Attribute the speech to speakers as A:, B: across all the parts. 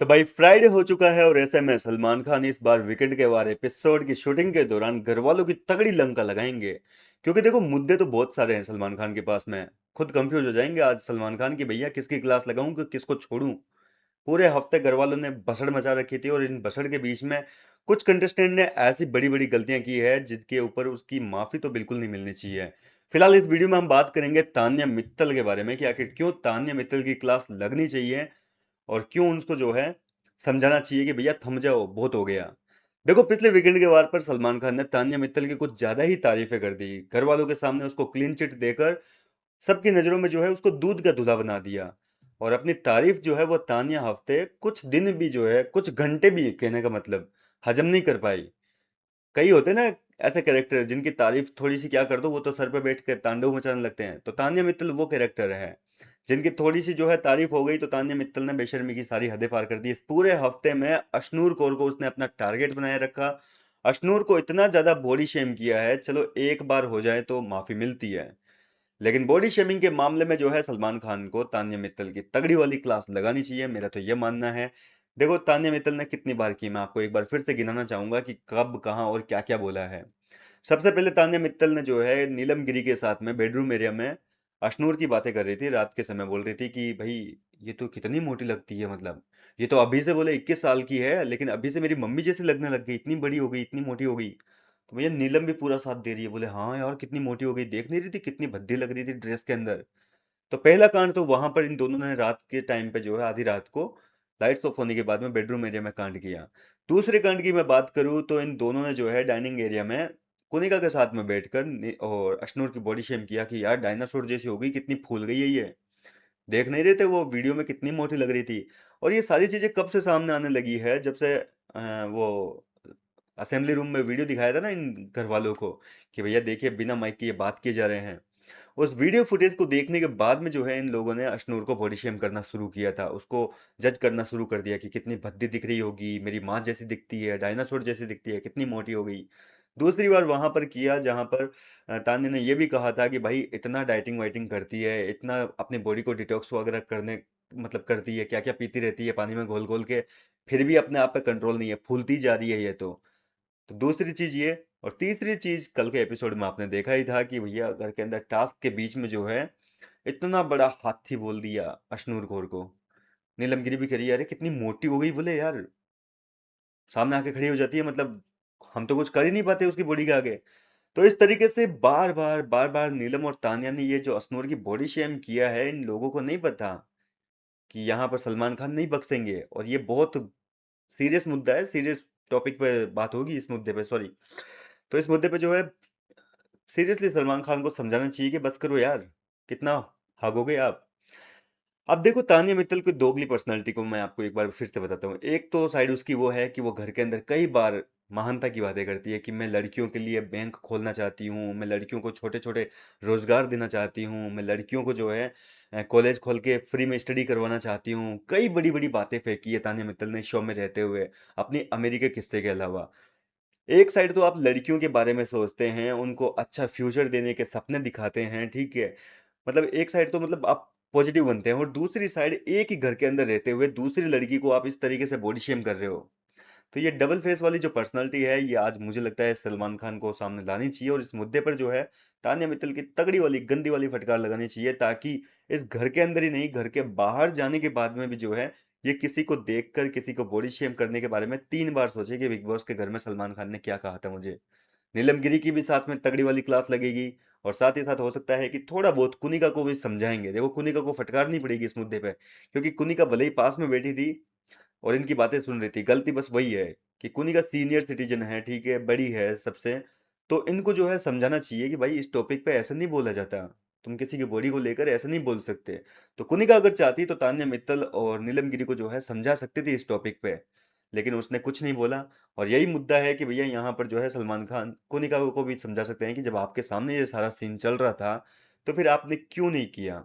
A: तो भाई फ्राइडे हो चुका है और ऐसे में सलमान खान इस बार वीकेंड के वार एपिसोड की शूटिंग के दौरान घर वालों की तगड़ी लंका लगाएंगे। क्योंकि देखो मुद्दे तो बहुत सारे हैं सलमान खान के पास में। खुद कंफ्यूज हो जाएंगे आज सलमान खान की, भैया किसकी क्लास लगाऊं कि किसको छोड़ूं। पूरे हफ्ते घर वालों ने भसड़ मचा रखी थी और इन भसड़ के बीच में कुछ कंटेस्टेंट ने ऐसी बड़ी बड़ी गलतियां की है जिसके ऊपर उसकी माफी तो बिल्कुल नहीं मिलनी चाहिए। फिलहाल इस वीडियो में हम बात करेंगे तान्या मित्तल के बारे में कि आखिर क्यों तान्या मित्तल की क्लास लगनी चाहिए और क्यों उनको जो है समझाना चाहिए कि भैया थम जाओ, बहुत हो गया। देखो पिछले वीकेंड के वार पर सलमान खान ने तान्या मित्तल की कुछ ज्यादा ही तारीफें कर दी। घर वालों के सामने उसको क्लीन चिट देकर सबकी नजरों में जो है उसको दूध का दूल्हा बना दिया। और अपनी तारीफ जो है वो तान्या हफ्ते कुछ दिन भी जो है कुछ घंटे भी, कहने का मतलब, हजम नहीं कर पाई। कई होते हैं ना ऐसे कैरेक्टर जिनकी तारीफ थोड़ी सी क्या कर दो वो तो सर पे बैठ कर तांडव मचाने लगते हैं, तो तान्या मित्तल वो कैरेक्टर है जिनकी थोड़ी सी जो है तारीफ हो गई तो तान्या मित्तल ने बेशर्मी की सारी हदें पार कर दी। इस पूरे हफ्ते में अशनूर कौर को उसने अपना टारगेट बनाए रखा। अशनूर को इतना ज्यादा बॉडी शेम किया है, चलो एक बार हो जाए तो माफी मिलती है, लेकिन बॉडी शेमिंग के मामले में जो है सलमान खान को तान्या मित्तल की तगड़ी वाली क्लास लगानी चाहिए, मेरा तो ये मानना है। देखो तान्या मित्तल ने कितनी बार की, मैं आपको एक बार फिर से गिनाना चाहूंगा कि कब कहाँ और क्या क्या बोला है। सबसे पहले तान्या मित्तल ने जो है नीलम गिरी के साथ में बेडरूम एरिया में अशनूर की बातें कर रही थी, रात के समय बोल रही थी कि भाई ये तो कितनी मोटी लगती है, मतलब ये तो अभी से बोले 21 साल की है लेकिन अभी से मेरी मम्मी जैसी लगने लग गई, इतनी बड़ी हो गई, इतनी मोटी हो गई। तो भैया नीलम भी पूरा साथ दे रही है, बोले हाँ यार कितनी मोटी हो गई, देख नहीं रही थी कितनी भद्दी लग रही थी ड्रेस के अंदर। तो पहला कांड तो वहां पर इन दोनों ने रात के टाइम पे जो है आधी रात को लाइट्स ऑफ होने के बाद में बेडरूम एरिया में कांड किया। दूसरे कांड की मैं बात करूं तो इन दोनों ने जो है डाइनिंग एरिया में कुनिका के साथ में बैठकर और अशनूर की बॉडी शेम किया कि यार डायनासोर जैसी हो गई, कितनी फूल गई है ये, देख नहीं रहे थे वो वीडियो में कितनी मोटी लग रही थी। और ये सारी चीजें कब से सामने आने लगी है, जब से वो असेंबली रूम में वीडियो दिखाया था ना इन घर वालों को कि भैया देखिए बिना माइक के ये बात किए जा रहे हैं। उस वीडियो फुटेज को देखने के बाद में जो है इन लोगों ने अशनूर को बॉडी शेम करना शुरू किया था, उसको जज करना शुरू कर दिया कि कितनी भद्दी दिख रही होगी, मेरी माँ जैसी दिखती है, डायनासोर जैसी दिखती है, कितनी मोटी हो गई। दूसरी बार वहां पर किया जहां पर तान्या ने यह भी कहा था कि भाई इतना डाइटिंग वाइटिंग करती है, इतना अपनी बॉडी को डिटॉक्स वगैरह करने मतलब करती है, क्या क्या पीती रहती है पानी में घोल घोल के, फिर भी अपने आप पे कंट्रोल नहीं है, फूलती जा रही है ये तो दूसरी चीज ये। और तीसरी चीज कल के एपिसोड में आपने देखा ही था कि भैया घर के अंदर टास्क के बीच में जो है इतना बड़ा हाथी बोल दिया अशनूर कौर को। नीलम गिरी भी कह रही है अरे कितनी मोटी हो गई, बोले यार सामने आके खड़ी हो जाती है, मतलब हम तो कुछ कर ही नहीं पाते उसकी बॉडी के आगे। तो इस तरीके से बार बार नीलम और तान्या ने ये जो अशनूर की बॉडी शेम किया है, इन लोगों को नहीं पता कि यहाँ पर सलमान खान नहीं बख्शेंगे और ये बहुत सीरियस मुद्दा है, सीरियस टॉपिक पे बात होगी इस मुद्दे पे, सॉरी। तो इस मुद्दे पे जो है सीरियसली सलमान खान को समझाना चाहिए कि बस करो यार, कितना भागोगे आप। अब देखो तान्या मित्तल की दोगली पर्सनालिटी को मैं आपको एक बार फिर से बताता हूँ। एक तो साइड उसकी वो है कि वो घर के अंदर कई बार महानता की बातें करती है कि मैं लड़कियों के लिए बैंक खोलना चाहती हूँ, मैं लड़कियों को छोटे छोटे रोजगार देना चाहती हूँ, मैं लड़कियों को जो है कॉलेज खोल के फ्री में स्टडी करवाना चाहती हूँ। कई बड़ी बड़ी बातें फेंकी है तान्या मित्तल ने शो में रहते हुए, अपनी अमेरिका किस्से के अलावा। एक साइड तो आप लड़कियों के बारे में सोचते हैं, उनको अच्छा फ्यूचर देने के सपने दिखाते हैं, ठीक है, मतलब एक साइड तो मतलब आप पॉजिटिव बनते हैं, और दूसरी साइड एक ही घर के अंदर रहते हुए दूसरी लड़की को आप इस तरीके से बॉडी शेम कर रहे हो। तो ये डबल फेस वाली जो पर्सनालिटी है ये आज मुझे लगता है सलमान खान को सामने लानी चाहिए और इस मुद्दे पर जो है तान्या मित्तल की तगड़ी वाली गंदी वाली फटकार लगानी चाहिए, ताकि इस घर के अंदर ही नहीं घर के बाहर जाने के बाद में भी जो है ये किसी को देखकर किसी को बॉडी शेम करने के बारे में 3 बार सोचे कि बिग बॉस के घर में सलमान खान ने क्या कहा था मुझे। नीलम गिरी की भी साथ में तगड़ी वाली क्लास लगेगी और साथ ही साथ हो सकता है कि थोड़ा बहुत कुनिका को भी समझाएंगे। देखो कुनिका को फटकारनी पड़ेगी इस मुद्दे पे, क्योंकि कुनिका भले ही पास में बैठी थी और इनकी बातें सुन रही थी, गलती बस वही है कि कुनिका सीनियर सिटीजन है, ठीक है, बड़ी है सबसे। तो इनको जो है समझाना चाहिए कि भाई इस टॉपिक पे ऐसा नहीं बोला जाता, तुम किसी की बॉडी को लेकर ऐसा नहीं बोल सकते। तो कुनिका अगर चाहती तो तान्या मित्तल और नीलम गिरी को जो है समझा सकती थी इस टॉपिक पे, लेकिन उसने कुछ नहीं बोला। और यही मुद्दा है कि भैया यहाँ पर जो है सलमान खान कोनिका को भी समझा सकते हैं कि जब आपके सामने ये सारा सीन चल रहा था तो फिर आपने क्यों नहीं किया।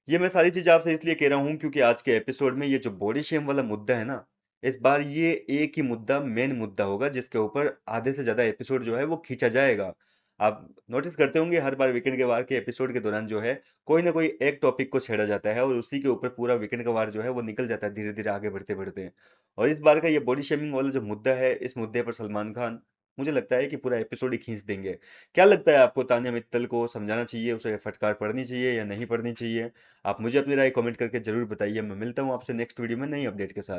A: ये मैं सारी चीज़ आपसे इसलिए कह रहा हूँ क्योंकि आज के एपिसोड में ये जो बॉडी शेम वाला मुद्दा है ना, इस बार ये एक ही मुद्दा मेन मुद्दा होगा जिसके ऊपर आधे से ज़्यादा एपिसोड जो है वो खींचा जाएगा। आप नोटिस करते होंगे हर बार वीकेंड के वार के एपिसोड के दौरान जो है कोई ना कोई एक टॉपिक को छेड़ा जाता है और उसी के ऊपर पूरा वीकेंड का वार जो है वो निकल जाता है धीरे धीरे आगे बढ़ते बढ़ते। और इस बार का ये बॉडी शेमिंग वाला जो मुद्दा है, इस मुद्दे पर सलमान खान मुझे लगता है कि पूरा एपिसोड ही खींच देंगे। क्या लगता है आपको, तान्या मित्तल को समझाना चाहिए, उसे फटकार पड़नी चाहिए या नहीं पड़नी चाहिए? आप मुझे अपनी राय कमेंट करके जरूर बताइए। मैं मिलता हूँ आपसे नेक्स्ट वीडियो में नई अपडेट के साथ।